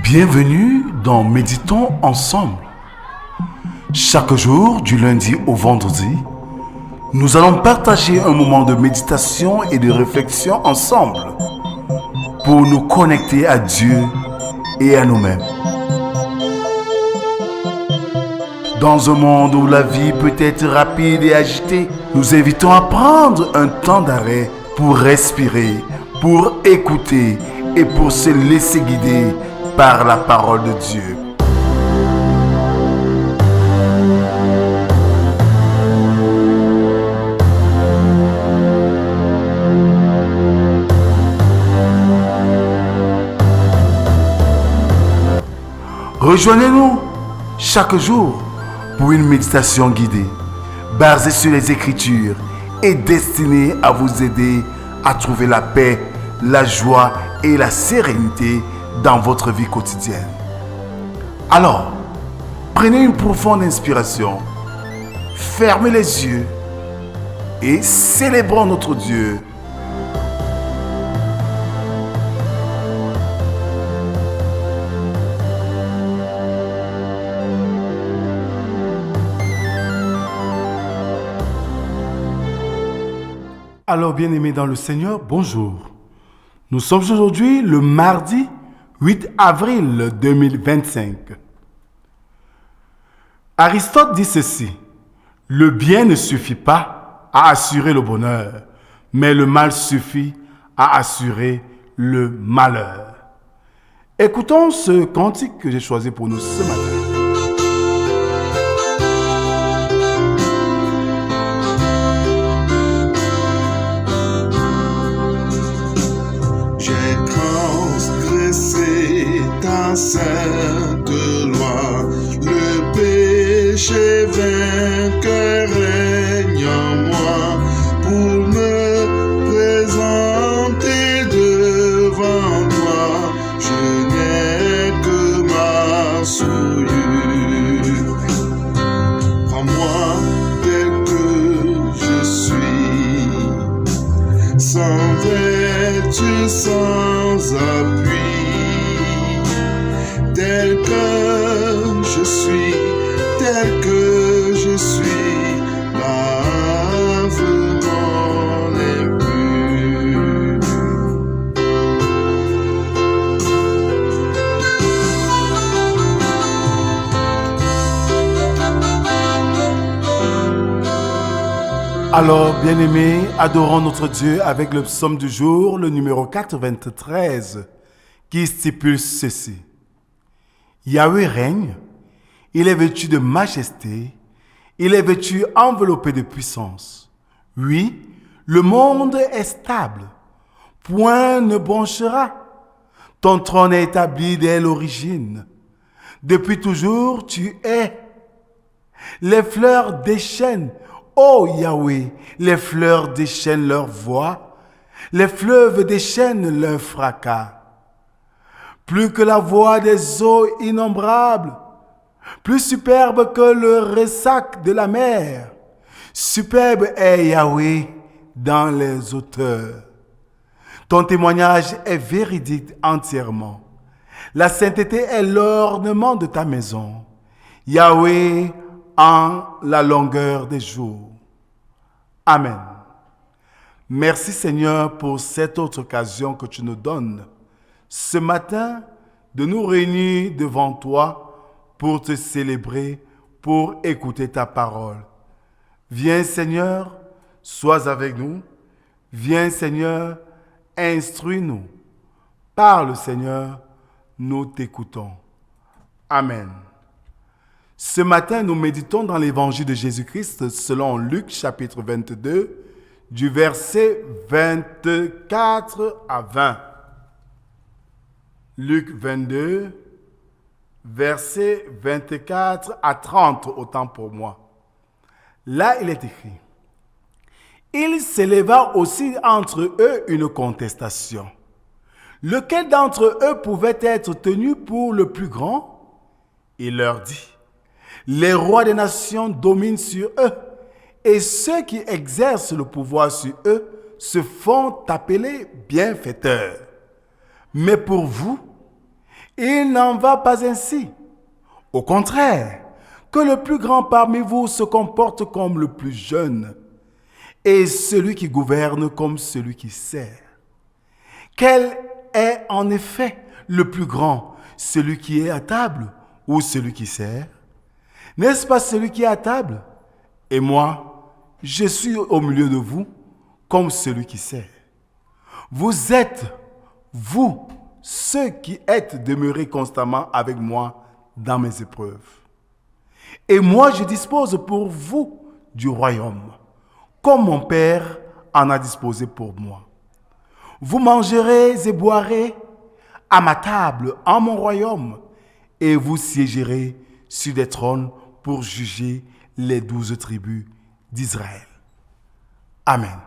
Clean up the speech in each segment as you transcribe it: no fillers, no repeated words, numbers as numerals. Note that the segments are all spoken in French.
Bienvenue dans Méditons ensemble. Chaque jour, du lundi au vendredi, nous allons partager un moment de méditation et de réflexion ensemble pour nous connecter à Dieu et à nous-mêmes. Dans un monde où la vie peut être rapide et agitée, nous invitons à prendre un temps d'arrêt pour respirer, pour écouter et pour se laisser guider par la parole de Dieu. Rejoignez-nous chaque jour pour une méditation guidée, basée sur les Écritures et destinée à vous aider à trouver la paix, la joie et la sérénité dans votre vie quotidienne. Alors, prenez une profonde inspiration, fermez les yeux et célébrons notre Dieu. Alors, bien-aimés dans le Seigneur, bonjour. Nous sommes aujourd'hui le mardi 8 avril 2025. Aristote dit ceci: le bien ne suffit pas à assurer le bonheur, mais le mal suffit à assurer le malheur. Écoutons ce cantique que j'ai choisi pour nous ce matin. Sainte loi, le péché vainqueur règne en moi pour me présenter devant toi. Je n'ai que ma souillure. Prends-moi tel que je suis, sans vertu, sans appui. Tel que je suis, lave mon impur. Alors, bien-aimés, adorons notre Dieu avec le psaume du jour, le numéro 93, qui stipule ceci. Yahweh règne, il est vêtu de majesté, il est vêtu enveloppé de puissance. Oui, le monde est stable, point ne bronchera. Ton trône est établi dès l'origine. Depuis toujours, tu es. Les fleurs déchaînent, ô Yahweh, les fleurs déchaînent leur voix, les fleuves déchaînent leur fracas. Plus que la voix des eaux innombrables, plus superbe que le ressac de la mer. Superbe est Yahweh dans les hauteurs. Ton témoignage est véridique entièrement. La sainteté est l'ornement de ta maison. Yahweh en la longueur des jours. Amen. Merci Seigneur pour cette autre occasion que tu nous donnes ce matin de nous réunir devant toi pour te célébrer, pour écouter ta parole. Viens Seigneur, sois avec nous. Viens Seigneur, instruis-nous. Parle Seigneur, nous t'écoutons. Amen. Ce matin, nous méditons dans l'évangile de Jésus-Christ selon Luc chapitre 22, du verset 24 à 20. Luc 22, versets 24 à 30, autant pour moi. Là, il est écrit: il s'éleva aussi entre eux une contestation. Lequel d'entre eux pouvait être tenu pour le plus grand? Il leur dit: les rois des nations dominent sur eux, et ceux qui exercent le pouvoir sur eux se font appeler bienfaiteurs. Mais pour vous, Il n'en va pas ainsi. Au contraire, que le plus grand parmi vous se comporte comme le plus jeune, et celui qui gouverne comme celui qui sert. Quel est en effet le plus grand, celui qui est à table ou celui qui sert? N'est-ce pas celui qui est à table? Et moi, je suis au milieu de vous comme celui qui sert. Vous êtes, vous, ceux qui êtes demeurés constamment avec moi dans mes épreuves. Et moi, je dispose pour vous du royaume, comme mon Père en a disposé pour moi. Vous mangerez et boirez à ma table en mon royaume, et vous siégerez sur des trônes pour juger les 12 tribus d'Israël. Amen.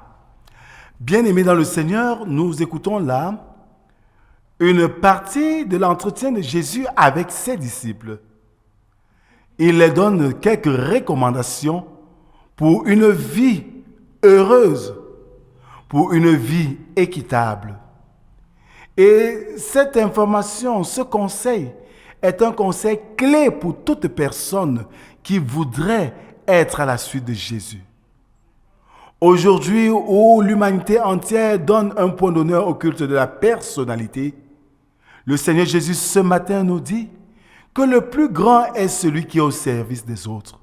Bien-aimés dans le Seigneur, nous écoutons là une partie de l'entretien de Jésus avec ses disciples. Il leur donne quelques recommandations pour une vie heureuse, pour une vie équitable. Et cette information, ce conseil, est un conseil clé pour toute personne qui voudrait être à la suite de Jésus. Aujourd'hui, où l'humanité entière donne un point d'honneur au culte de la personnalité, le Seigneur Jésus ce matin nous dit que le plus grand est celui qui est au service des autres.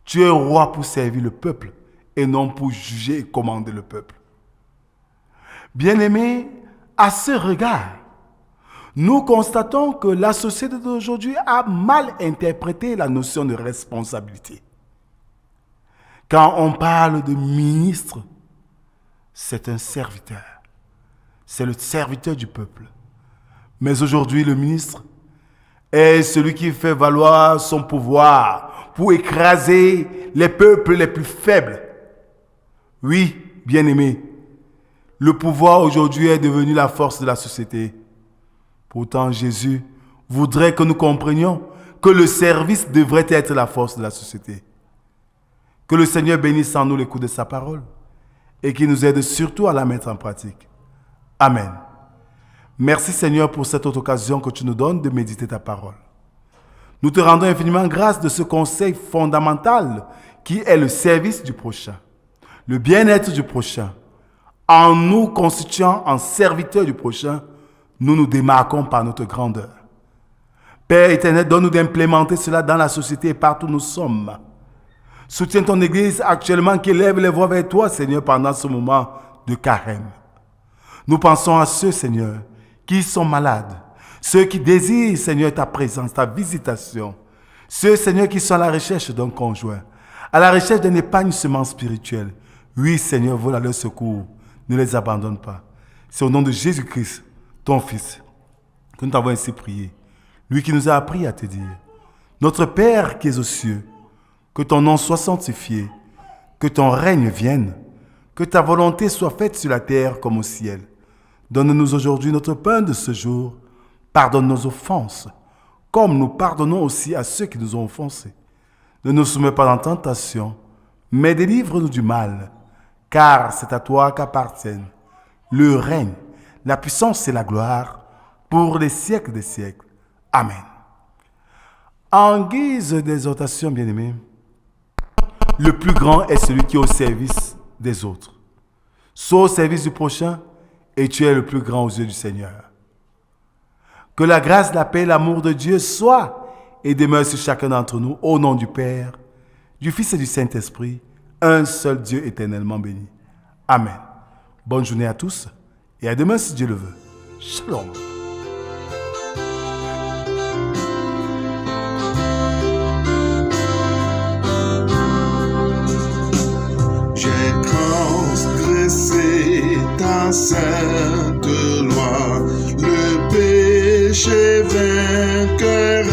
Tu es roi pour servir le peuple et non pour juger et commander le peuple. Bien-aimés, à ce regard, nous constatons que la société d'aujourd'hui a mal interprété la notion de responsabilité. Quand on parle de ministre, c'est un serviteur. C'est le serviteur du peuple. Mais aujourd'hui, le ministre est celui qui fait valoir son pouvoir pour écraser les peuples les plus faibles. Oui, bien-aimés, le pouvoir aujourd'hui est devenu la force de la société. Pourtant, Jésus voudrait que nous comprenions que le service devrait être la force de la société. Que le Seigneur bénisse en nous l'écoute de sa parole et qu'il nous aide surtout à la mettre en pratique. Amen. Merci Seigneur pour cette autre occasion que tu nous donnes de méditer ta parole. Nous te rendons infiniment grâce de ce conseil fondamental qui est le service du prochain, le bien-être du prochain. En nous constituant en serviteurs du prochain, nous nous démarquons par notre grandeur. Père éternel, donne-nous d'implémenter cela dans la société et partout où nous sommes. Soutiens ton Église actuellement qui élève les voix vers toi, Seigneur, pendant ce moment de carême. Nous pensons à ceux, Seigneur, qui sont malades, ceux qui désirent, Seigneur, ta présence, ta visitation, ceux, Seigneur, qui sont à la recherche d'un conjoint, à la recherche d'un épanouissement spirituel. Oui, Seigneur, voilà leur secours. Ne les abandonne pas. C'est au nom de Jésus-Christ, ton Fils, que nous t'avons ainsi prié. Lui qui nous a appris à te dire, notre Père qui es aux cieux, que ton nom soit sanctifié, que ton règne vienne, que ta volonté soit faite sur la terre comme au ciel. Donne-nous aujourd'hui notre pain de ce jour. Pardonne nos offenses, comme nous pardonnons aussi à ceux qui nous ont offensés. Ne nous soumets pas en tentation, mais délivre-nous du mal, car c'est à toi qu'appartiennent le règne, la puissance et la gloire pour les siècles des siècles. Amen. En guise d'exhortation, bien-aimés, le plus grand est celui qui est au service des autres. Sois au service du prochain et tu es le plus grand aux yeux du Seigneur. Que la grâce, la paix, l'amour de Dieu soit et demeure sur chacun d'entre nous, au nom du Père, du Fils et du Saint-Esprit, un seul Dieu éternellement béni. Amen. Bonne journée à tous et à demain si Dieu le veut. Shalom. J'ai transgressé ta sainte loi, le péché vainqueur